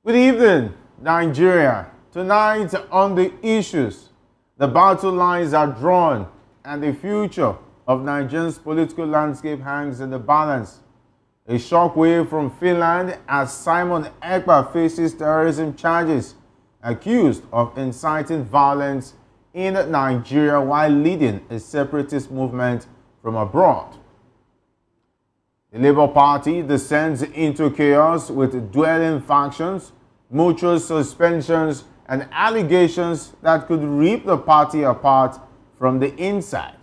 Good evening, Nigeria. Tonight on the issues, the battle lines are drawn and the future of Nigeria's political landscape hangs in the balance. A shockwave from Finland as Simon Ekpa faces terrorism charges, accused of inciting violence in Nigeria while leading a separatist movement from abroad. The Labour Party descends into chaos with dwelling factions, mutual suspensions, and allegations that could rip the party apart from the inside.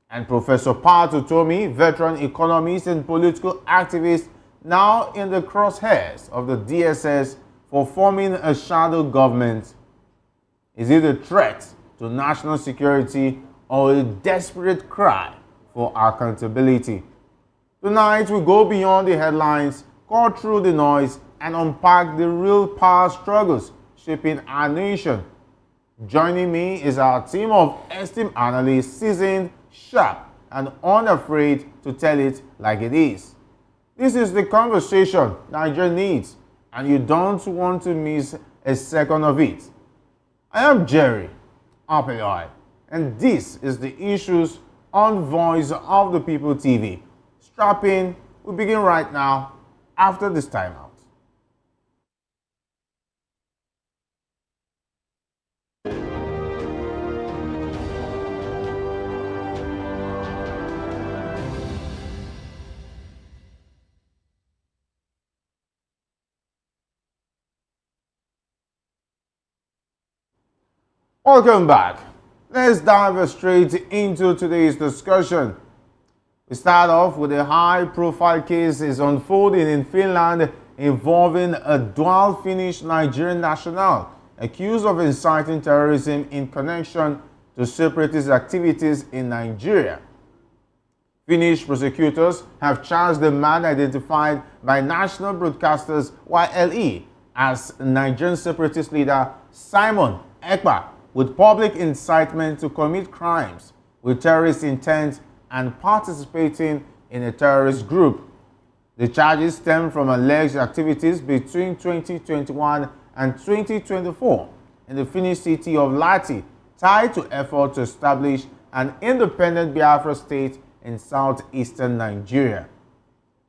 And Professor Pat Utomi, veteran economist and political activist, now in the crosshairs of the DSS for forming a shadow government. Is it a threat to national security or a desperate cry for accountability? Tonight, we go beyond the headlines, cut through the noise, and unpack the real power struggles shaping our nation. Joining me is our team of esteemed analysts, seasoned, sharp, and unafraid to tell it like it is. This is the conversation Nigeria needs, and you don't want to miss a second of it. I am Jerry Apeloi, and this is the Issues on Voice of the People TV. Strap in, we begin right now after this timeout. Welcome back. Let's dive straight into today's discussion. We start off with a high-profile case is unfolding in Finland involving a dual Finnish Nigerian national accused of inciting terrorism in connection to separatist activities in Nigeria. Finnish prosecutors have charged the man identified by national broadcasters YLE as Nigerian separatist leader Simon Ekpa with public incitement to commit crimes with terrorist intent and participating in a terrorist group. The charges stem from alleged activities between 2021 and 2024 in the Finnish city of Lahti, tied to efforts to establish an independent Biafra state in southeastern Nigeria.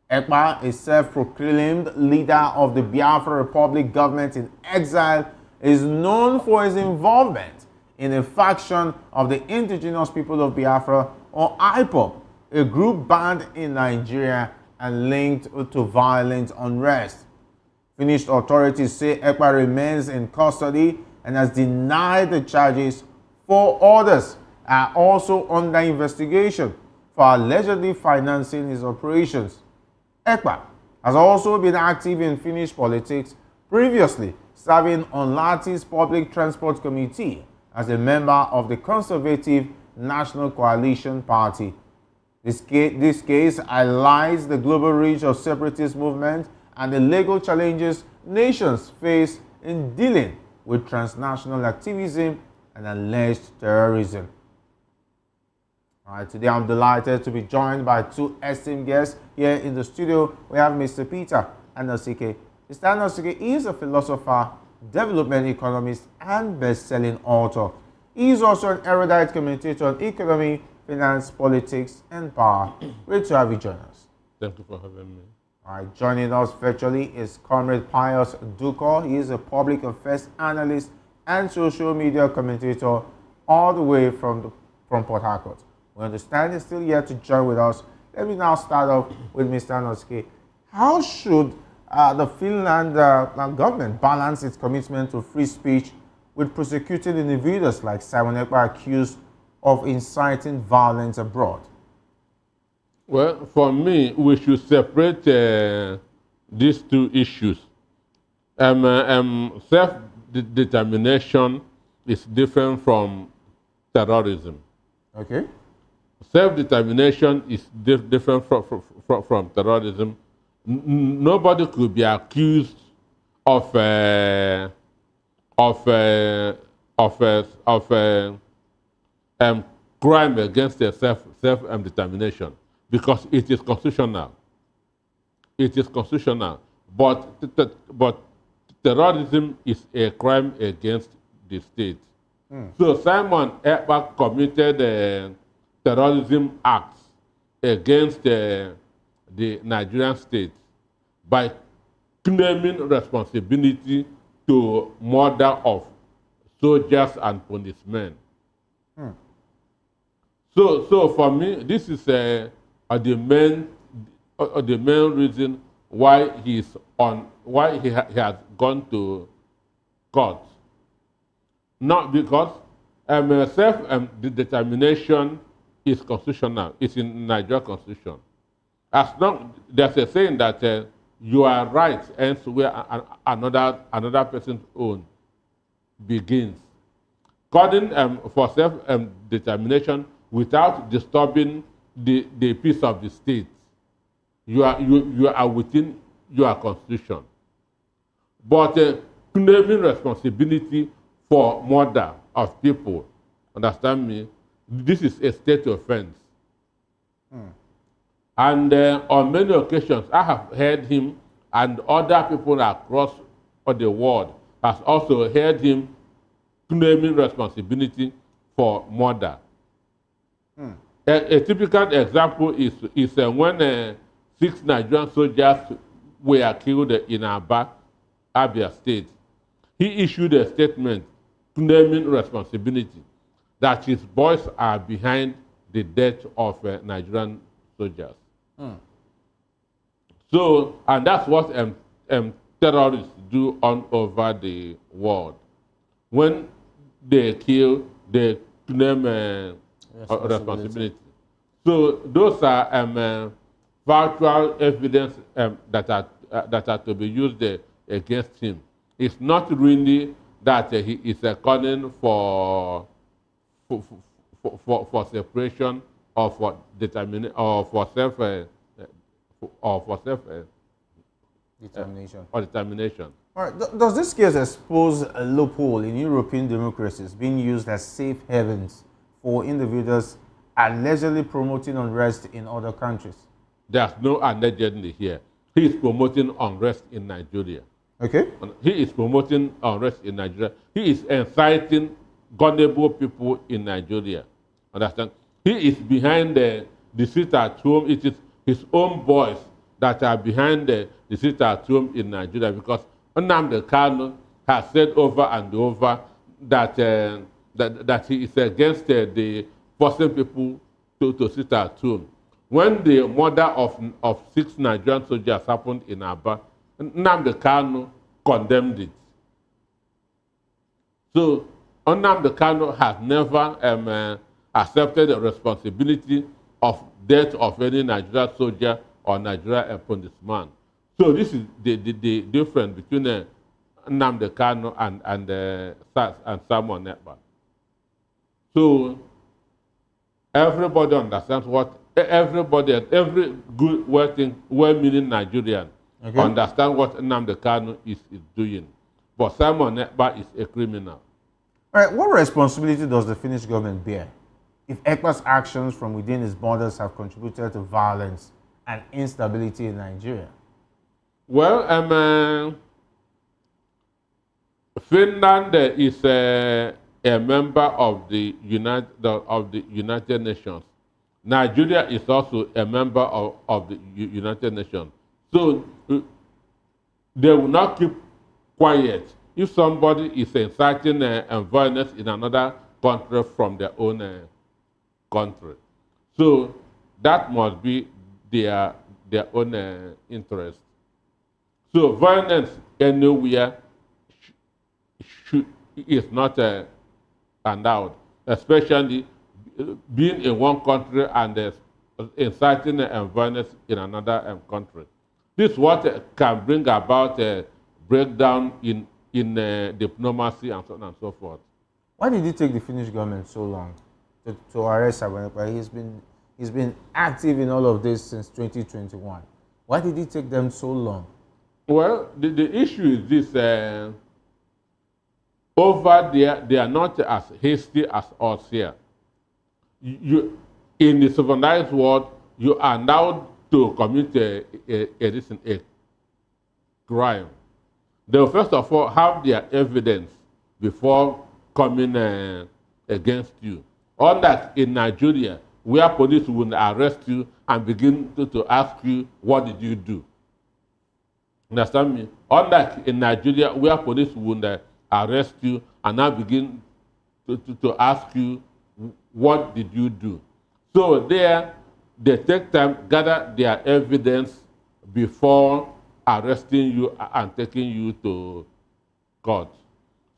Ekpa, a self-proclaimed leader of the Biafra Republic government in exile, is known for his involvement in a faction of the indigenous people of Biafra, or IPOB, a group banned in Nigeria and linked to violent unrest. Finnish authorities say Ekpa remains in custody and has denied the charges. 4 others are also under investigation for allegedly financing his operations. Ekpa has also been active in Finnish politics, previously serving on Lahti's Public Transport Committee as a member of the Conservative National Coalition Party. This case highlights the global reach of separatist movement and the legal challenges nations face in dealing with transnational activism and alleged terrorism. All right, today I'm delighted to be joined by 2 esteemed guests here in the studio. We have Mr. Peter Obi. Mr. Obi is a philosopher, development economist, and best-selling author. He is also an erudite commentator on economy, finance, politics, and power. Great to have you join us. Thank you for having me. All right, joining us virtually is Comrade Pius Duko. He is a public affairs analyst and social media commentator all the way from Port Harcourt. We understand he's still here to join with us. Let me now start off with Mr. Obi. How should the Finland government balance its commitment to free speech with prosecuting individuals like Simon Ekpa accused of inciting violence abroad? Well, for me, we should separate these 2 issues. Self-determination is different from terrorism. Okay. Self-determination is different from terrorism. Nobody could be accused of crime against their self-determination because it is constitutional. It is constitutional. But terrorism is a crime against the state. So Simon Ekpa committed terrorism acts against the Nigerian state by claiming responsibility to murder of soldiers and policemen. So for me, this is the main reason why he has gone to court. Not because self-determination is constitutional. It's in Nigeria constitution. As long there's a saying that your rights ends where another person's own begins. Calling for self-determination without disturbing the peace of the state, you are within your constitution. But claiming responsibility for murder of people, understand me, this is a state offense. And on many occasions, I have heard him, and other people across the world has also heard him claiming responsibility for murder. A typical example is when 6 Nigerian soldiers were killed in Abia State. He issued a statement claiming responsibility that his boys are behind the death of Nigerian soldiers. So, and that's what terrorists do all over the world. When they kill, they claim responsibility. So those are factual evidence that are to be used against him. It's not really that he is calling for separation or for determination or for self determination. Or determination. All right. Does this case expose a loophole in European democracies being used as safe havens for individuals allegedly promoting unrest in other countries? There's no allegedly here. He is promoting unrest in Nigeria. Okay. He is promoting unrest in Nigeria. He is inciting gullible people in Nigeria. Understand? He is behind the sit at home. It is his own boys that are behind the sit at home in Nigeria, because Nnamdi Kanu has said over and over that that he is against the forcing people to sit at home. When the murder of 6 Nigerian soldiers happened in Aba, Nnamdi Kanu condemned it. So Nnamdi Kanu has never accepted the responsibility of death of any Nigerian soldier or Nigerian policeman. So this is the difference between Nnamdi Kanu and Simon Ekpa. So everybody understands what every good, well-meaning Nigerian understand what Nnamdi Kanu is doing. But Simon Ekpa is a criminal. All right, what responsibility does the Finnish government bear if Ekpa's actions from within its borders have contributed to violence and instability in Nigeria? Well, Finland is a member of the United Nations. Nigeria is also a member of the United Nations. So they will not keep quiet if somebody is inciting violence in another country from their own country. So that must be their own interest. So violence anywhere is not allowed, especially being in one country and inciting violence in another country. This is what can bring about a breakdown in diplomacy and so on and so forth. Why did it take the Finnish government so long to arrest Simon Ekpa? He's been active in all of this since 2021. Why did it take them so long? Well, the issue is this. Over there, they are not as hasty as us here. In the civilized world, you are allowed to commit a crime. They will first of all have their evidence before coming against you. Unlike in Nigeria, where police will arrest you and begin to ask you, what did you do? Understand me? Unlike in Nigeria, where police will arrest you and now begin to ask you, what did you do? So there, they take time, gather their evidence before arresting you and taking you to court.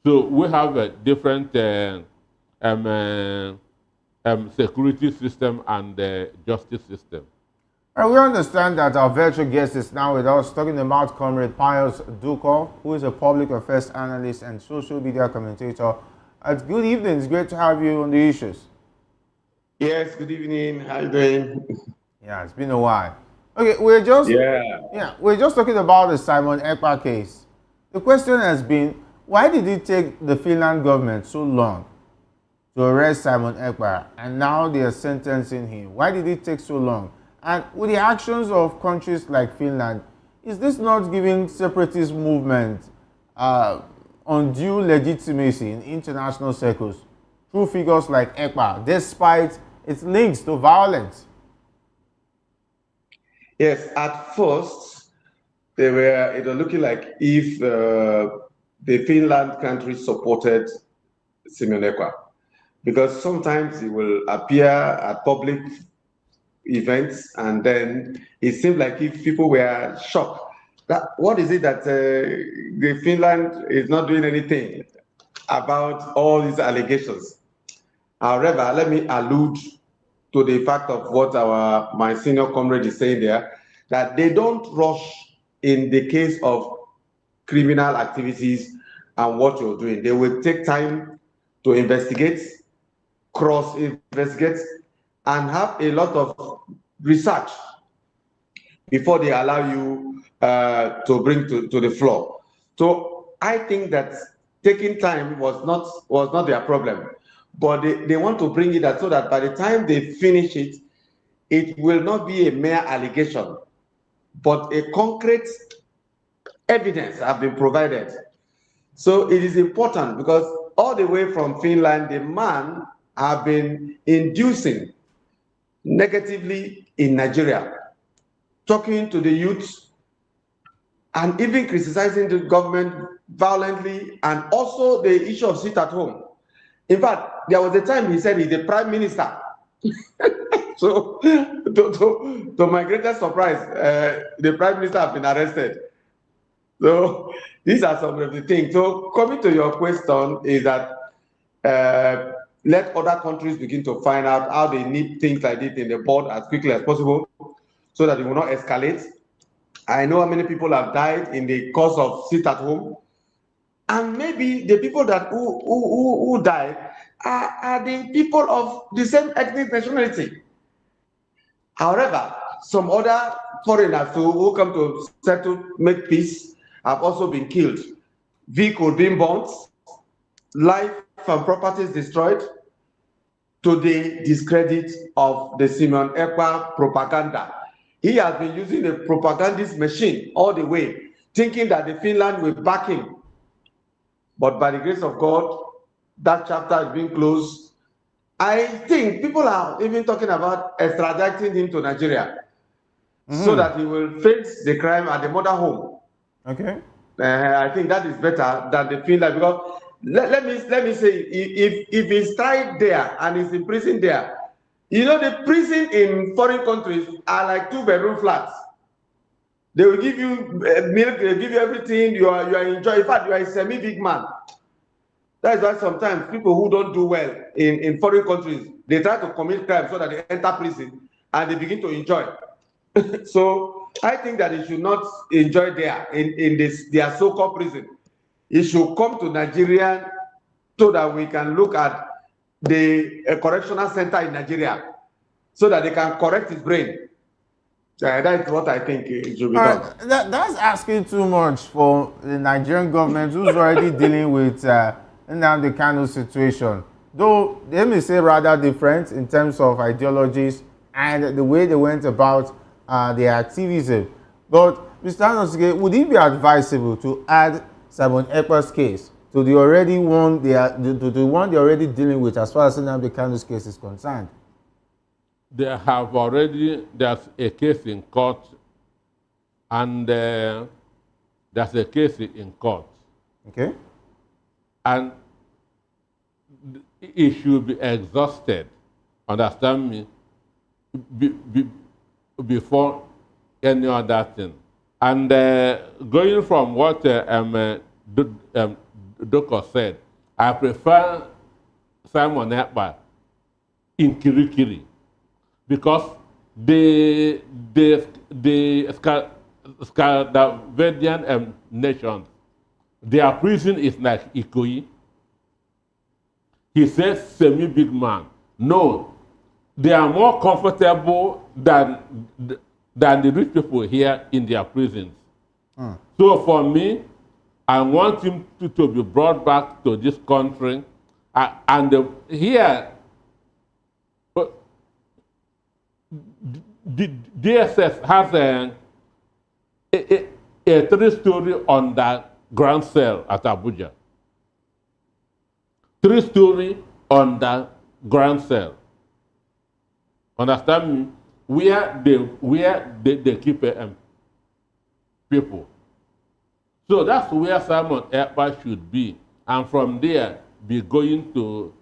So we have a different security system and justice system. And we understand that our virtual guest is now with us, talking about Comrade Pius Duko, who is a public affairs analyst and social media commentator. Good evening. It's great to have you on the issues. Yes, good evening. How you doing? Yeah, it's been a while. Okay, we're just talking about the Simon Ekpa case. The question has been, why did it take the Finland government so long to arrest Simon Ekpa, and now they are sentencing him? Why did it take so long? And with the actions of countries like Finland, is this not giving separatist movement undue legitimacy in international circles through figures like Ekpa, despite its links to violence? Yes, at first, it was looking like if the Finland country supported Simon Ekpa, because sometimes he will appear at public events and then it seemed like if people were shocked. What is it that the Finland is not doing anything about all these allegations? However, let me allude to the fact of what my senior comrade is saying there, that they don't rush in the case of criminal activities and what you're doing. They will take time to investigate, cross-investigate, and have a lot of research before they allow you to bring to the floor. So I think that taking time was not their problem, but they want to bring it out so that by the time they finish it, it will not be a mere allegation, but a concrete evidence have been provided. So it is important because all the way from Finland, the man have been inducing negatively in Nigeria, talking to the youth and even criticizing the government violently, and also the issue of sit at home. In fact, there was a time he said he's the prime minister. So to my greatest surprise, the prime minister has been arrested. So these are some of the things. So coming to your question is that let other countries begin to find out how they nip things like this in the bud as quickly as possible so that it will not escalate. I know how many people have died in the course of sit at home. And maybe the people that who died are the people of the same ethnic nationality. However, some other foreigners who come to settle, make peace, have also been killed. Vehicles being burnt, life and properties destroyed, to the discredit of the Simon Ekpa propaganda. He has been using the propagandist machine all the way, thinking that the Finland will back him. But by the grace of God, that chapter has been closed. I think people are even talking about extraditing him to Nigeria so that he will face the crime at the mother home. Okay. I think that is better than the Finland, because let me say, if he's tried there and he's in prison there, you know, the prison in foreign countries are like 2-bedroom flats. They will give you milk, they will give you everything. You are enjoying. In fact, you are a semi-big man. That is why sometimes people who don't do well in foreign countries, they try to commit crime so that they enter prison and they begin to enjoy. So I think that they should not enjoy there in their so-called prison. It should come to Nigeria so that we can look at the correctional center in Nigeria so that they can correct his brain. That's what I think it should be done. That's asking too much for the Nigerian government, who's already dealing with now the kind of situation. Though they may say rather different in terms of ideologies and the way they went about their activism. But Mr. Anosike, would it be advisable to add Simon Ekpa's case to the already one they are to the one they're already dealing with as far as Nnamdi Kanu's case is concerned? There's a case in court, and there's a case in court. Okay. And it should be exhausted, understand me, before any other thing. And going from what Doko said, I prefer Simon Ekpa in Kirikiri because the Scandinavian nations, their prison is like Ikoyi. He says semi-big man. No, they are more comfortable than the rich people here in their prisons. So for me, I want him to be brought back to this country. Here, the DSS has a 3-story underground cell at Abuja. 3-story underground cell. Understand me? Where they keep people. So that's where Simon Ekpa should be, and from there be going to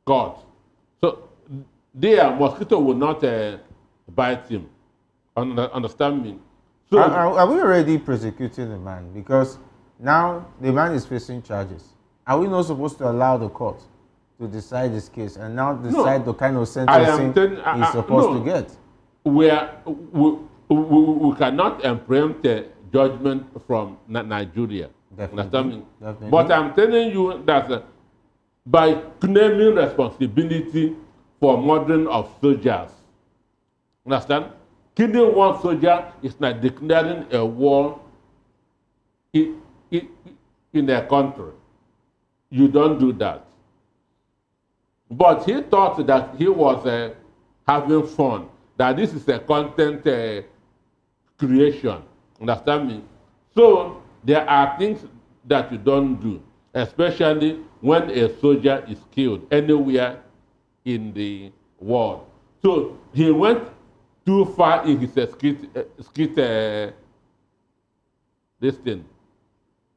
court. So there, mosquito will not bite him. Understand me? So Are we already prosecuting the man? Because now the man is facing charges. Are we not supposed to allow the court to decide this case and now decide the kind of sentencing he's supposed to get? We cannot preempt a judgment from Nigeria. Definitely. But I'm telling you that by claiming responsibility for murdering of soldiers, understand? Killing one soldier is like declaring a war in a country. You don't do that. But he thought that he was having fun, that this is a content creation. Understand me? So there are things that you don't do, especially when a soldier is killed anywhere in the world. So he went too far in his this thing.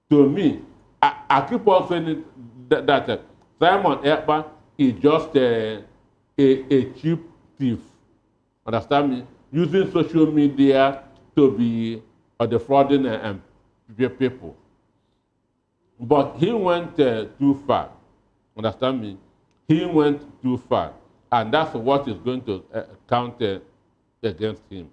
To me, I keep on saying that Simon Ekpa is just a cheap thief. Understand me? Using social media to be defrauding people. But he went too far. Understand me? He went too far. And that's what is going to count against him.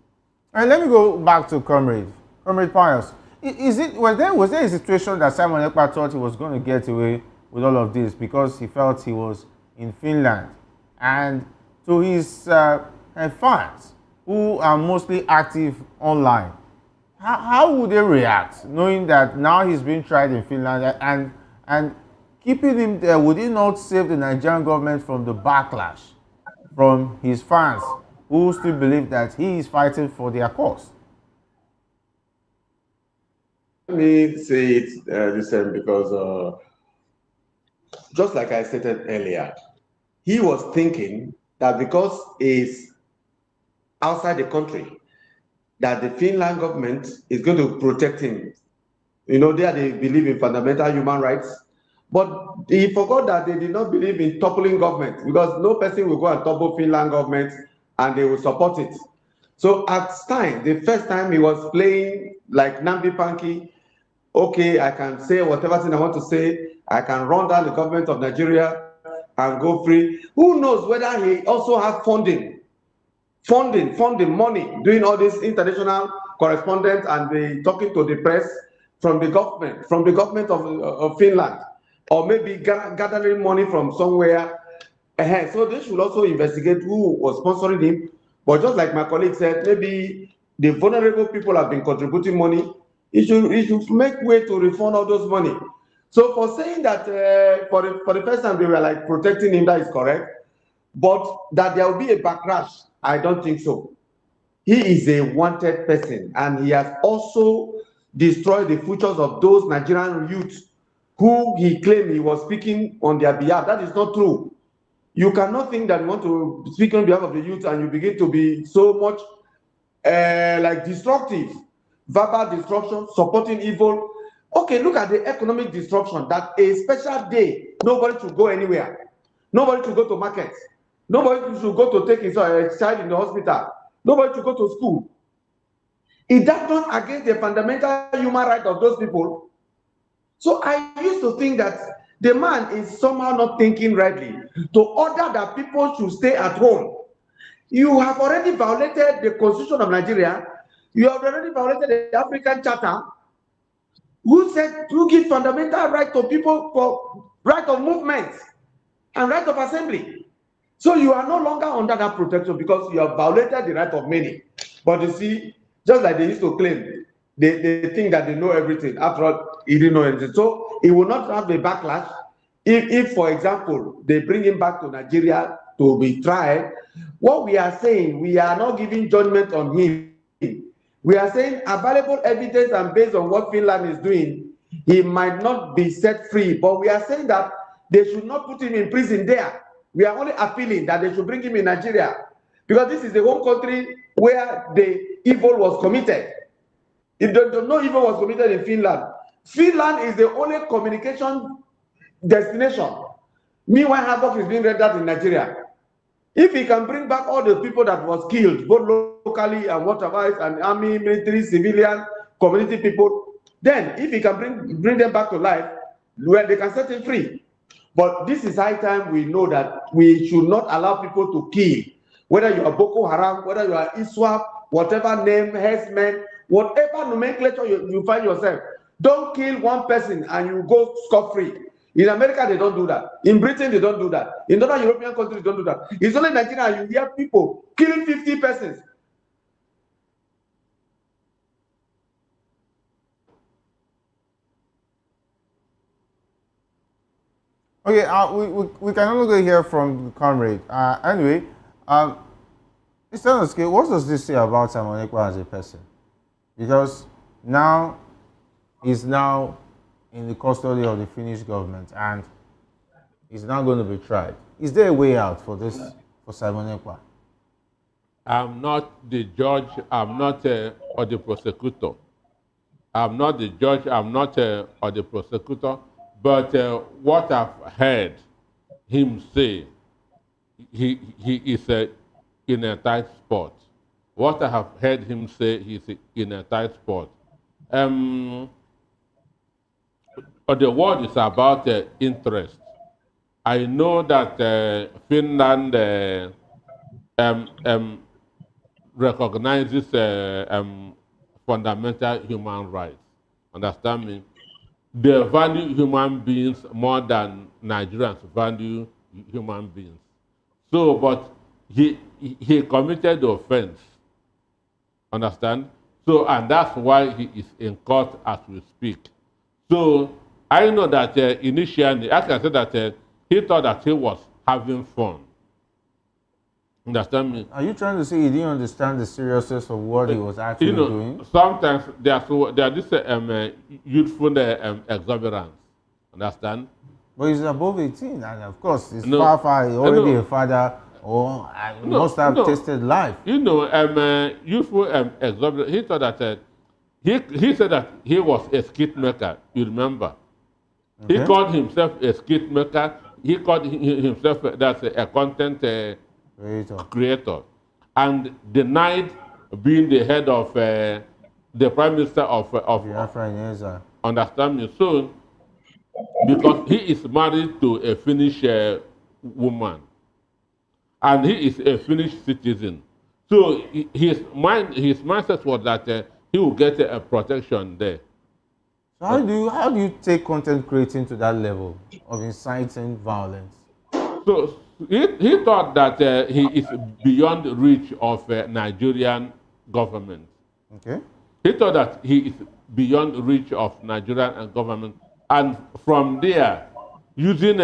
And let me go back to Comrade Pius. Was there a situation that Simon Ekpa thought he was going to get away with all of this because he felt he was in Finland? And to his fans, who are mostly active online, how would they react knowing that now he's being tried in Finland and keeping him there? Would it not save the Nigerian government from the backlash from his fans who still believe that he is fighting for their cause? Let me say it the same because just like I stated earlier, he was thinking that because he's outside the country, that the Finland government is going to protect him. You know, they believe in fundamental human rights. But he forgot that they did not believe in toppling government because no person will go and topple Finland government and they will support it. So at time, the first time he was playing like Nambi Panky, okay, I can say whatever thing I want to say. I can run down the government of Nigeria and go free. Who knows whether he also has funding, money, doing all this international correspondence and the talking to the press from the government of Finland, or maybe gathering money from somewhere. So they should also investigate who was sponsoring him. But just like my colleague said, maybe the vulnerable people have been contributing money. It should make way to refund all those money. So for saying that for the first time they were like protecting him, that is correct. But that there will be a backlash, I don't think so. He is a wanted person, and he has also destroy the futures of those Nigerian youths who he claimed he was speaking on their behalf. That is not true. You cannot think that you want to speak on behalf of the youth and you begin to be so much like destructive, verbal destruction, supporting evil. Okay, look at the economic destruction, that a special day, nobody should go anywhere. Nobody should go to market. Nobody should go to take his child in the hospital. Nobody should go to school. Is that not against the fundamental human right of those people? So I used to think that the man is somehow not thinking rightly to order that people should stay at home. You have already violated the Constitution of Nigeria. You have already violated the African Charter. Who gives fundamental right to people for right of movement and right of assembly? So you are no longer under that protection because you have violated the right of many. But you see, just like they used to claim, they think that they know everything. After all, he didn't know anything. So he will not have a backlash if, for example, they bring him back to Nigeria to be tried. What we are saying, we are not giving judgment on him. We are saying available evidence, and based on what Finland is doing, he might not be set free. But we are saying that they should not put him in prison there. We are only appealing that they should bring him in Nigeria, because this is the home country where the evil was committed. If no evil was committed in Finland, Finland is the only communication destination. Meanwhile, havoc is being rendered in Nigeria. If he can bring back all the people that was killed, both locally and whatever, and army, military, civilian, community people, then if he can bring them back to life, well, they can set him free. But this is high time we know that we should not allow people to kill. Whether you are Boko Haram, whether you are ISWAP, whatever name, herdsmen, whatever nomenclature you find yourself, don't kill one person and you go scot-free. In America, they don't do that. In Britain, they don't do that. In other European countries, they don't do that. It's only in Nigeria you hear people killing 50 persons. Okay, we can only hear from the comrade. Anyway, Mr. Noske, what does this say about Simon Ekpa as a person? Because now he's now in the custody of the Finnish government and he's now going to be tried. Is there a way out for this, for Simon Ekpa? I'm not the judge, I'm not or the prosecutor. I'm not the judge, I'm not or the prosecutor, but what I've heard him say, he is in a tight spot. What I have heard him say, he's in a tight spot. The word is about interest. I know that Finland recognizes fundamental human rights. Understand me? They value human beings more than Nigerians value human beings. So, but he committed the offense. Understand? So, and that's why he is in court as we speak. So, I know that initially, I can say that he thought that he was having fun. Understand me? Are you trying to say he didn't understand the seriousness of what he was actually doing? Sometimes there's this youthful exuberance. Understand? But he's above 18, and of course, he's far, he's already a father, or must have tasted life. Youthful exuberance. He thought that he said that he was a skit maker. You remember? Okay. He called himself a skit maker. He called himself that's a content creator, and denied being the head of the prime minister of Biafra. Understand me? So, because he is married to a Finnish woman, and he is a Finnish citizen, so his mindset was that he will get a protection there. So how do you take content creating to that level of inciting violence? So he thought that he is beyond the reach of Nigerian government. Okay. He thought that he is beyond the reach of Nigerian government, and from there, using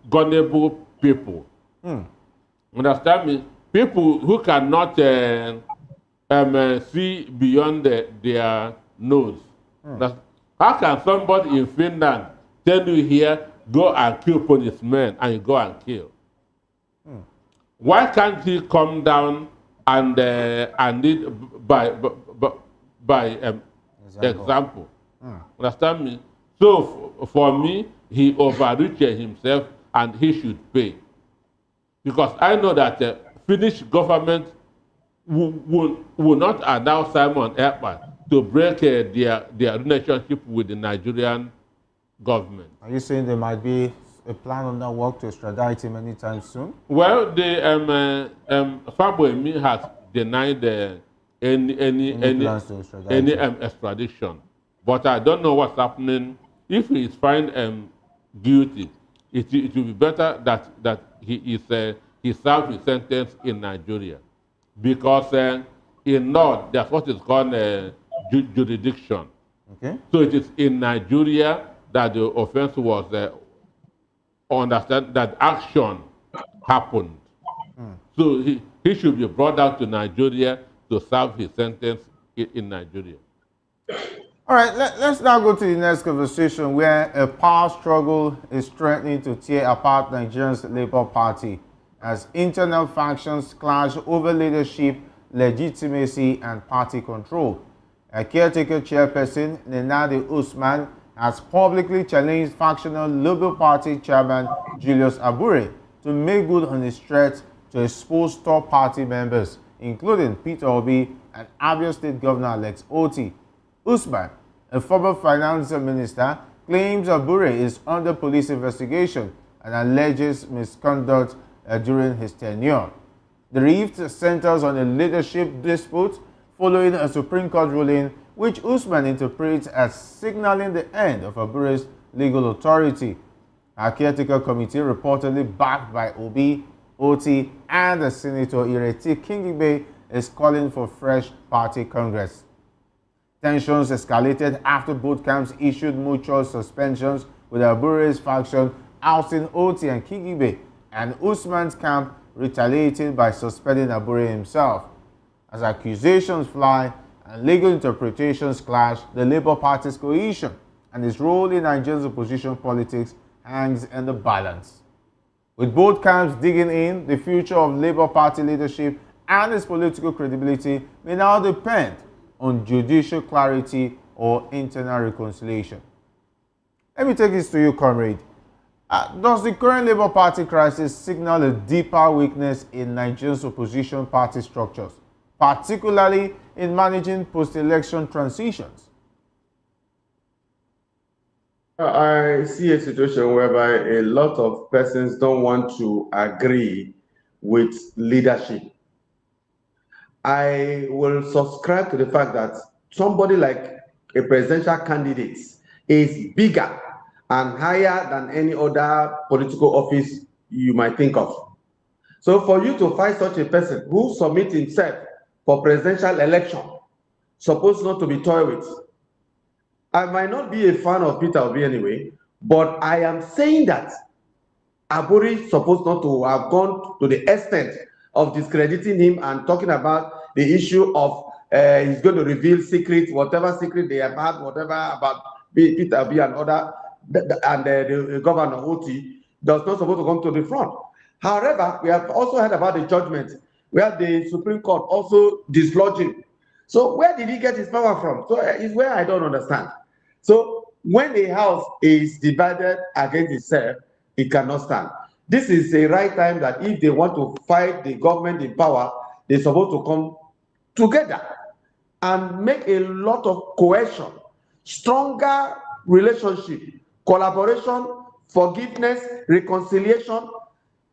gullible people. Understand me? People who cannot see beyond their nose. How can somebody in Finland tell you here, go and kill policemen, and you go and kill? Why can't he come down and lead by example? Understand me? So for me, he overreached himself, and he should pay. Because I know that Finnish government will not allow Simon Ekpa to break their relationship with the Nigerian government. Are you saying there might be a plan on that work to extradite him anytime soon? Well, the Faboemi has denied any extradition, but I don't know what's happening. If he is found guilty, it will be better that he serves his sentence in Nigeria, because in law there's what is called jurisdiction. Okay. So it is in Nigeria that the offense was understand that action happened. So he should be brought down to Nigeria to serve his sentence in Nigeria. All right, let's now go to the next conversation, where a power struggle is threatening to tear apart Nigeria's Labour Party as internal factions clash over leadership, legitimacy, and party control. A caretaker chairperson, Nenadi Usman, has publicly challenged factional Labour Party chairman Julius Abure to make good on his threat to expose top party members, including Peter Obi and Abia State Governor Alex Oti. Usman, a former finance minister, claims Abure is under police investigation and alleges misconduct during his tenure. The rift centers on a leadership dispute following a Supreme Court ruling which Usman interprets as signaling the end of Abure's legal authority. A caretaker committee, reportedly backed by Obi, Oti, and the Senator Ireti Kingibe, is calling for fresh party congress. Tensions escalated after both camps issued mutual suspensions, with Abure's faction ousting Oti and Kingibe, and Usman's camp retaliating by suspending Abure himself. As accusations fly and legal interpretations clash, the Labour Party's cohesion and its role in Nigeria's opposition politics hangs in the balance. With both camps digging in, the future of Labour Party leadership and its political credibility may now depend on judicial clarity or internal reconciliation. Let me take this to you, comrade. Does the current Labour Party crisis signal a deeper weakness in Nigeria's opposition party structures, particularly in managing post-election transitions? I see a situation whereby a lot of persons don't want to agree with leadership. I will subscribe to the fact that somebody like a presidential candidate is bigger and higher than any other political office you might think of. So for you to find such a person who submits himself for presidential election, supposed not to be toyed with. I might not be a fan of Peter Obi anyway, but I am saying that Abure is supposed not to have gone to the extent of discrediting him and talking about the issue of he's going to reveal secrets, whatever secret they have had, whatever about Peter Obi and other, and the governor Oti does not supposed to come to the front. However, we have also heard about the judgment where the Supreme Court also dislodged him. So where did he get his power from? So it's where I don't understand. So when a house is divided against itself, it cannot stand. This is a right time that if they want to fight the government in power, they're supposed to come together and make a lot of cohesion, stronger relationship, collaboration, forgiveness, reconciliation,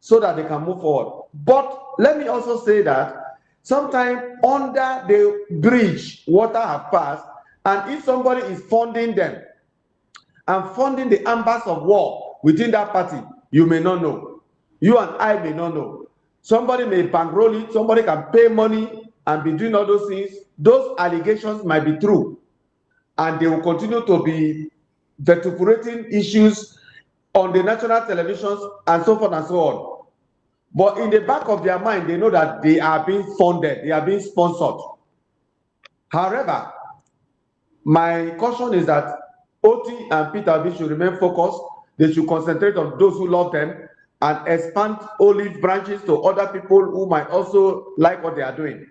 so that they can move forward. But let me also say that sometimes under the bridge, water have passed, and if somebody is funding them and funding the ambers of war within that party, you may not know. You and I may not know. Somebody may bankroll it, somebody can pay money and be doing all those things. Those allegations might be true, and they will continue to be vituperating issues on the national televisions and so forth and so on. But in the back of their mind, they know that they are being funded, they are being sponsored. However, My caution is that Oti and Peter Obi should remain focused. They should concentrate on those who love them and expand olive branches to other people who might also like what they are doing.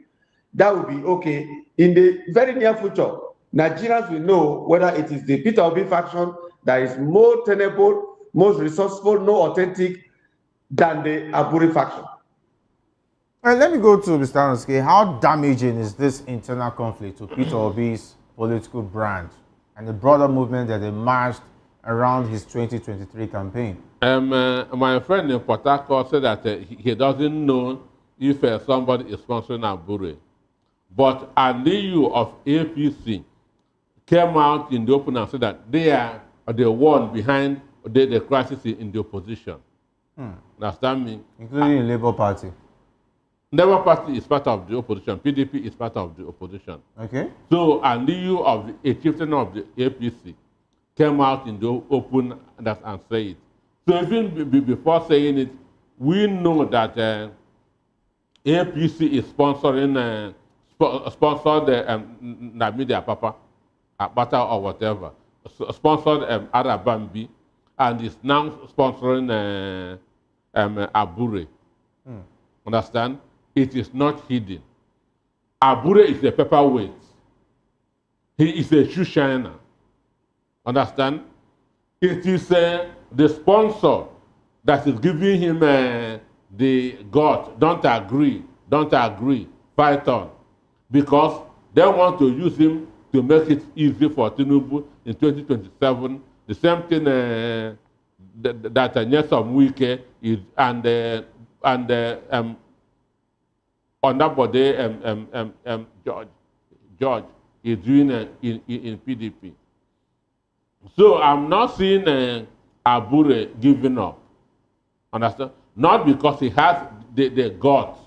That will be okay. In the very near future, Nigerians will know whether it is the Peter Obi faction that is more tenable, most resourceful, more authentic than the Aburi faction. All right, let me go to Mr. Anske. How damaging is this internal conflict to Peter Obi's political brand and the broader movement that emerged around his 2023 campaign? My friend in Port Harcourt said that he doesn't know if somebody is sponsoring Abure. But an EU of APC came out in the open and said that they are the one behind the crisis in the opposition. Understand me? Including the Labour Party. Labour Party is part of the opposition. PDP is part of the opposition. Okay. So an EU of a chieftain of the APC came out in the open and said it. So even before saying it, we know that APC is sponsoring sponsored Namibia Papa, Bata or whatever, sponsored Arabambi, and is now sponsoring Abure. Understand? It is not hidden. Abure is a paperweight. He is a shoe shiner. Understand? It is the sponsor that is giving him the God. Don't agree, fight on. Because they want to use him to make it easy for Tinubu in 2027. The same thing that Nyesom Wike is and on that body George is doing in PDP. So I'm not seeing Abure giving up. Understand? Not because he has the guts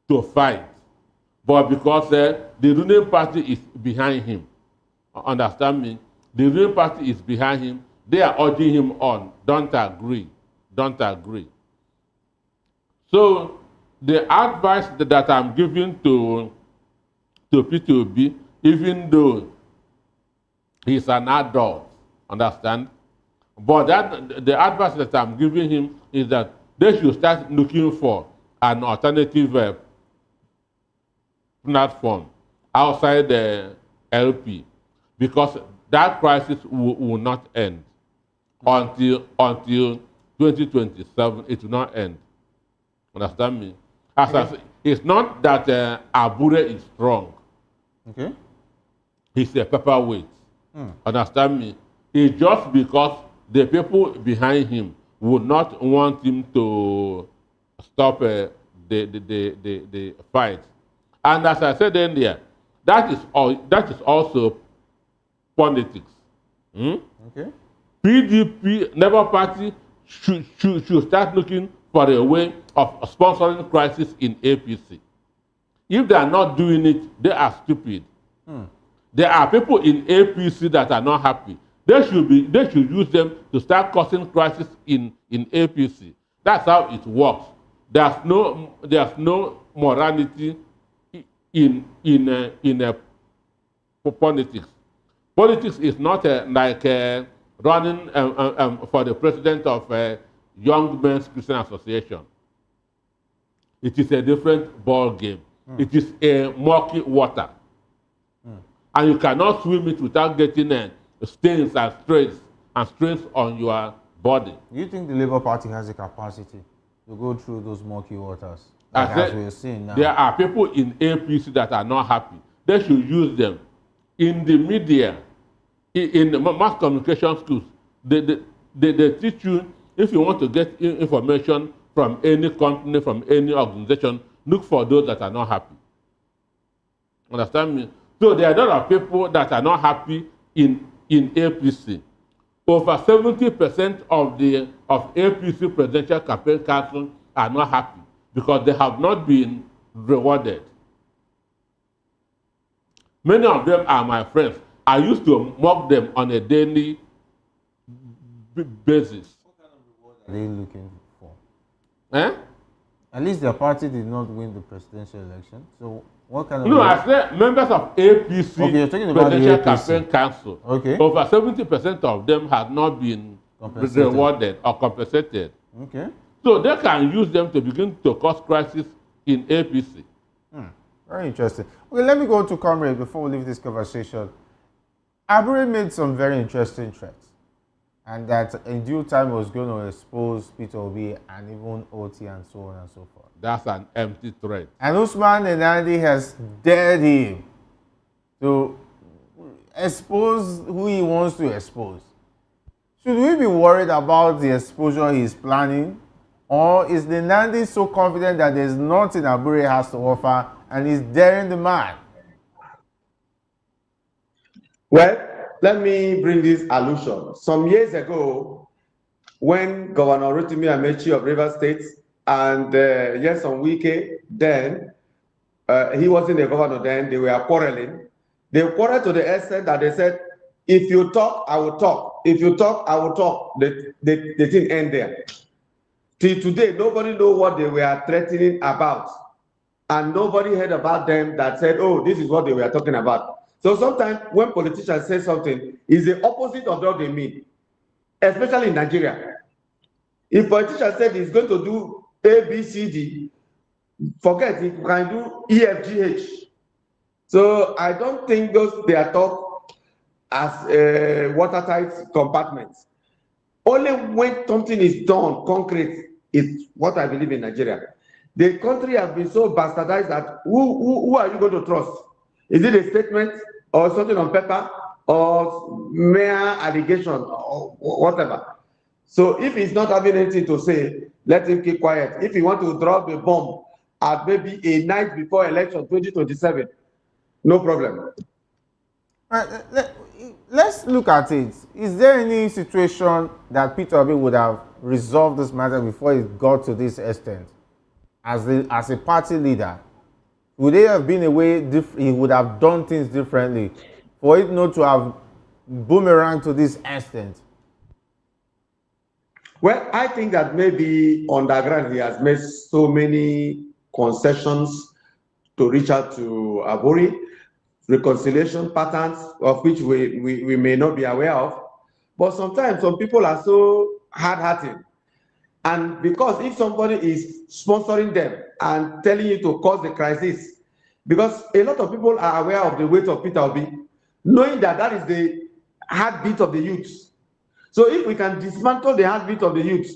to fight, but because the ruling party is behind him. Understand me? The ruling party is behind him. They are urging him on. Don't agree. So the advice that I'm giving to Peter Obi, even though he's an adult, understand? But the advice that I'm giving him is that they should start looking for an alternative platform outside the LP, because that crisis will not end until 2027. It will not end. Understand me? As I say, it's not that Abure is strong. Okay. He's a paperweight. Understand me? It's just because the people behind him would not want him to stop the fight. And as I said earlier, that is also politics. Okay. PDP, Labour Party, should start looking for a way of sponsoring crisis in APC. If they are not doing it, they are stupid. There are people in APC that are not happy. They should use them to start causing crisis in APC. That's how it works. There's no morality in politics. Politics is not like running for the president of Young Men's Christian Association. It is a different ball game. It is a murky water. And you cannot swim it without getting stains and strains on your body. Do you think the Labour Party has the capacity to go through those murky waters? As we're seeing now. There are people in APC that are not happy. They should use them. In the media, in the mass communication schools, they teach you, if you want to get information from any company, from any organization, look for those that are not happy. Understand me? So there are a lot of people that are not happy in APC. Over 70% of APC presidential campaign council are not happy because they have not been rewarded. Many of them are my friends. I used to mock them on a daily basis. What kind of reward are they looking for? Eh? At least their party did not win the presidential election. So what kind of... No, I said members of APC, okay, you're talking about Presidential the APC. Campaign Council. Okay. Over 70% of them had not been rewarded or compensated. Okay. So they can use them to begin to cause crisis in APC. Very interesting. Okay, let me go to Comrade before we leave this conversation. Abure made some very interesting threats, and that in due time was going to expose Peter Obi and even OT and so on and so forth. That's an empty threat. And Usman Enandi has dared him to expose who he wants to expose. Should we be worried about the exposure he's planning? Or is the Nandi so confident that there's nothing Abure has to offer and he's daring the man? Well, let me bring this allusion. Some years ago, when Governor Rotimi Amechi of Rivers State and Nyesom Wike, then, he wasn't the governor then, they were quarreling. They quarreled to the extent that they said, if you talk, I will talk. If you talk, I will talk. The thing end there. Till today, nobody knows what they were threatening about. And nobody heard about them that said, oh, this is what they were talking about. So sometimes when politicians say something, it's the opposite of what they mean, especially in Nigeria. If politicians said he's going to do A, B, C, D, forget it, you can do E, F, G, H. So I don't think they are taught as watertight compartments. Only when something is done concrete is what I believe in Nigeria. The country has been so bastardized that who are you going to trust? Is it a statement or something on paper or mere allegation or whatever? So if he's not having anything to say, let him keep quiet. If he wants to drop a bomb at maybe a night before election 2027, no problem. Let's look at it. Is there any situation that Peter Obi would have resolved this matter before it got to this extent? As a party leader, would there have been a way he would have done things differently for it not to have boomerang to this extent? Well, I think that maybe underground he has made so many concessions to reach out to Aburi, reconciliation patterns of which we may not be aware of. But sometimes some people are so hard-hearted. And because if somebody is sponsoring them and telling you to cause the crisis, because a lot of people are aware of the weight of Peter Obi, knowing that that is the heartbeat of the youth. So if we can dismantle the heartbeat of the youth,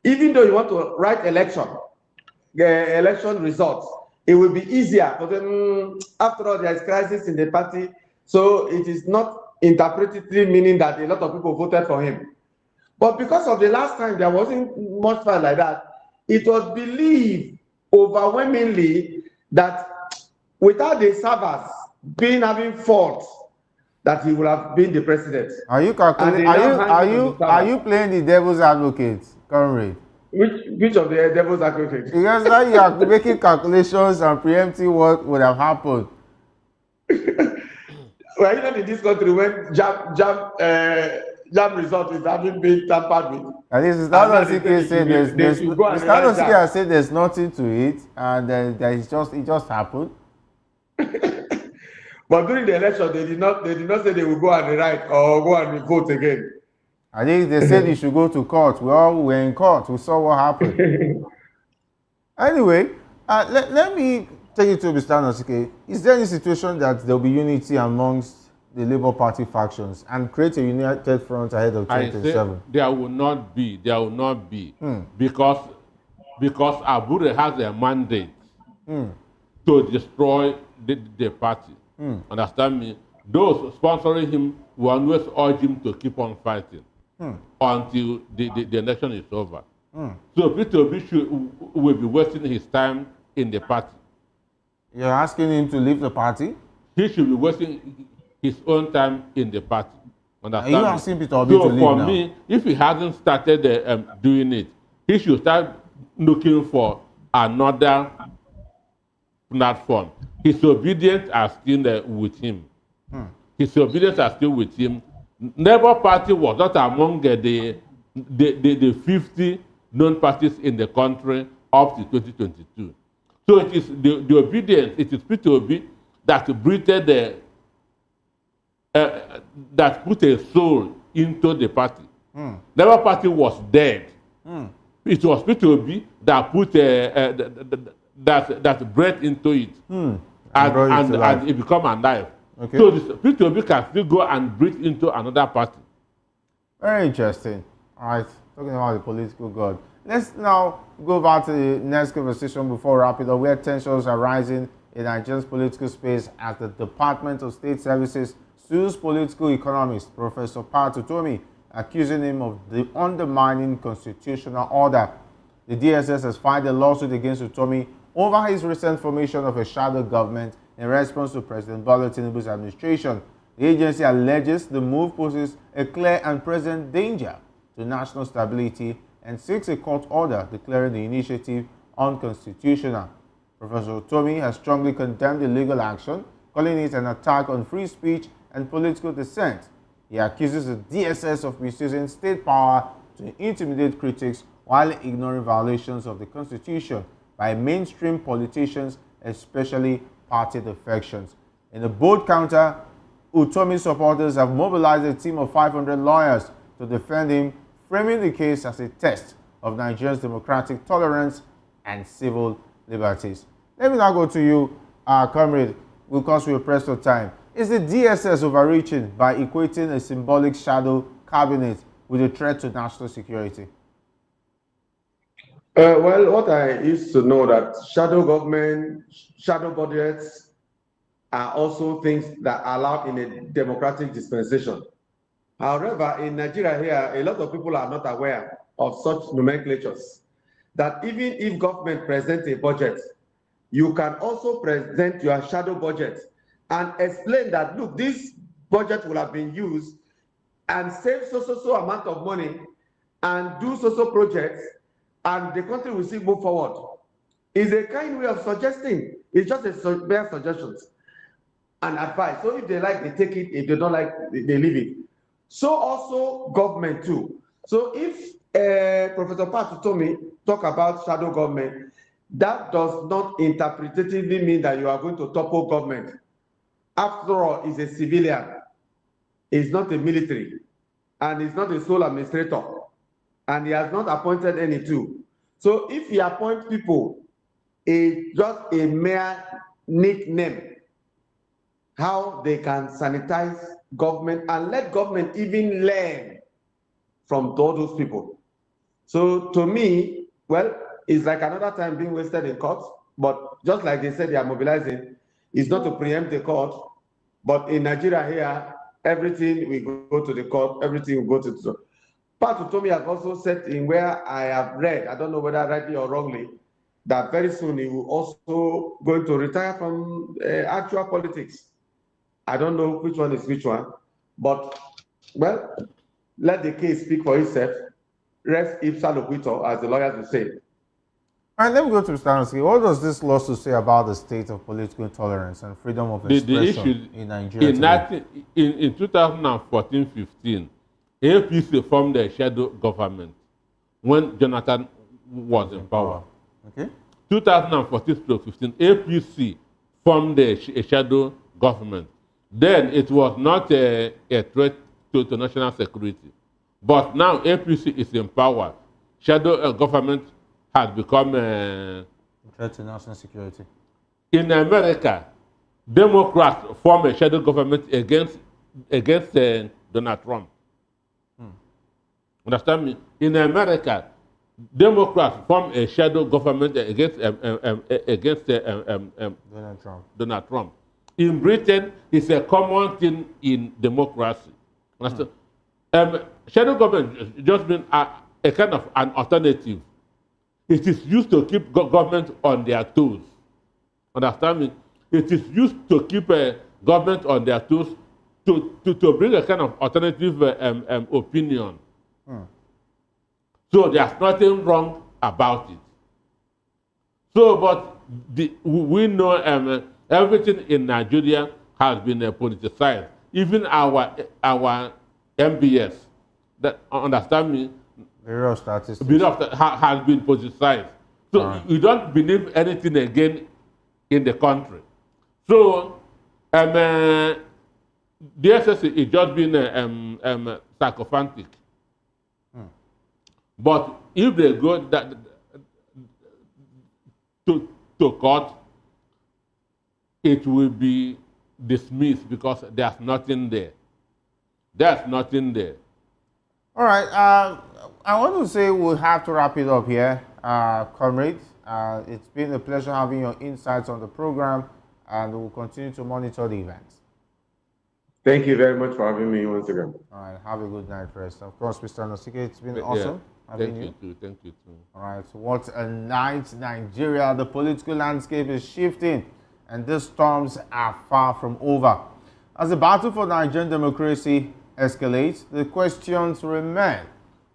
even though you want to write election results, it will be easier for them. After all, there is crisis in the party, so it is not interpretatively meaning that a lot of people voted for him. But because of the last time there wasn't much fight like that, it was believed overwhelmingly that without the servers having fault, that he would have been the president. Are you calculating? Are you playing the devil's advocate, Comrade? Which of the devil's advocate? Because now you are making calculations and preempting what would have happened. Well, you know, in this country, when jam result is having been tampered with. At least Mr. said there's nothing to it, and it just happened. But during the election, they did not say they will go and rewrite or go and vote again. I think they said you should go to court. We all were in court. We saw what happened. Anyway, let me take it to Mr. Nosike. Is there any situation that there will be unity amongst the Labour Party factions and create a united front ahead of 2027? There will not be. There will not be. Because Abure has a mandate to destroy the party. Understand me? Those sponsoring him will always urge him to keep on fighting until the election is over. So Peter Obi will be wasting his time in the party. You're asking him to leave the party? He should be wasting his own time in the party. Understand? Are you asking Peter Obi to leave now? So for me, if he hasn't started doing it, he should start looking for another platform. His obedience are still with him. His obedience are still with him. Labour Party was not among the 50 known parties in the country up to 2022. So it is the obedience, it is Peter Obi that breathed that put a soul into the party. Labour Party was dead. It was Peter Obi that put that breath into it, and it become alive. Okay. So Peter Obi can still go and breathe into another party. Very interesting. All right, talking about the political god. Let's now go back to the next conversation before we wrap it up, where tensions are rising in Nigeria's political space as the Department of State Services sues political economist Professor Peter Obi, accusing him of undermining constitutional order. The DSS has filed a lawsuit against Utomi over his recent formation of a shadow government in response to President Bola Tinubu's administration. The agency alleges the move poses a clear and present danger to national stability and seeks a court order declaring the initiative unconstitutional. Professor Utomi has strongly condemned the legal action, calling it an attack on free speech and political dissent. He accuses the DSS of misusing state power to intimidate critics while ignoring violations of the Constitution by mainstream politicians, especially party defections. In a bold counter, Utomi supporters have mobilized a team of 500 lawyers to defend him, framing the case as a test of Nigeria's democratic tolerance and civil liberties. Let me now go to you, comrade, because we are pressed for time. Is the DSS overreaching by equating a symbolic shadow cabinet with a threat to national security? Well, what I used to know that shadow government, shadow budgets are also things that are allowed in a democratic dispensation. However, in Nigeria here, a lot of people are not aware of such nomenclatures, that even if government presents a budget, you can also present your shadow budget and explain that, look, this budget will have been used and save so amount of money and do so projects, and the country will still move forward. It's a kind way of suggesting. It's just a bare suggestions and advice. So if they like, they take it. If they don't like, they leave it. So also government too. So if Professor Peter Obi talk about shadow government, that does not interpretatively mean that you are going to topple government. After all, he's a civilian. He's not a military, and he's not a sole administrator, and he has not appointed any two. So if he appoints people, it's just a mere nickname, how they can sanitize government and let government even learn from all those people. So to me, well, it's like another time being wasted in court, but just like they said they are mobilizing, it's not to preempt the court, but in Nigeria here, everything will go to the court, everything will go to the court. Peter Obi has also said in where I have read, I don't know whether rightly or wrongly, that very soon he will also going to retire from actual politics. I don't know which one is which one, but, well, let the case speak for itself. Res ipsa loquitur, as the lawyers will say. All right, let me go to Mr. Stansky. What does this lawsuit say about the state of political intolerance and freedom of expression in Nigeria in 2014-15, APC formed a shadow government when Jonathan was in power. Okay. 2014-15, APC formed a shadow government. Then it was not a threat to national security. But now APC is in power. Shadow government has become a threat to national security. In America, Democrats form a shadow government against Donald Trump. Understand me? In America, Democrats form a shadow government against Donald Trump. In Britain, it's a common thing in democracy. Understand? Shadow government just means a kind of an alternative. It is used to keep government on their toes. Understand me? It is used to keep government on their toes to bring a kind of alternative opinion. So there's nothing wrong about it. So, but we know everything in Nigeria has been politicized. Even our MBS, that understand me, Bureau of Statistics, has been politicized. So you don't believe anything again in the country. So the SSC is just being sycophantic. But if they go to court, it will be dismissed because there's nothing there. There's nothing there. All right. I want to say we'll have to wrap it up here, comrades. It's been a pleasure having your insights on the program, and we'll continue to monitor the events. Thank you very much for having me once again. All right. Have a good night, first. Of course, Mr. Nosike, it's been awesome having you. Thank you too. Thank you too. All right. So what a night, Nigeria. The political landscape is shifting, and these storms are far from over. As the battle for Nigerian democracy escalates, the questions remain.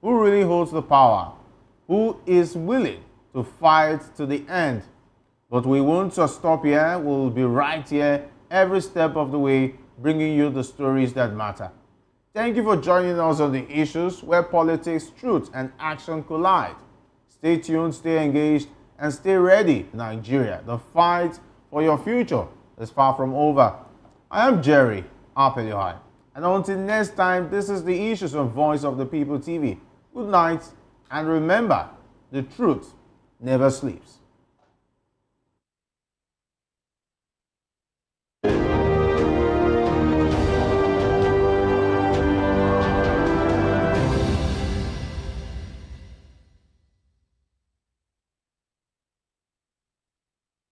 Who really holds the power? Who is willing to fight to the end? But we won't just stop here. We'll be right here every step of the way, bringing you the stories that matter. Thank you for joining us on the issues where politics, truth, and action collide. Stay tuned, stay engaged, and stay ready, Nigeria. The fight for your future is far from over. I am Jerry Apeliohai. And until next time, this is the Issues on Voice of the People TV. Good night, and remember, the truth never sleeps.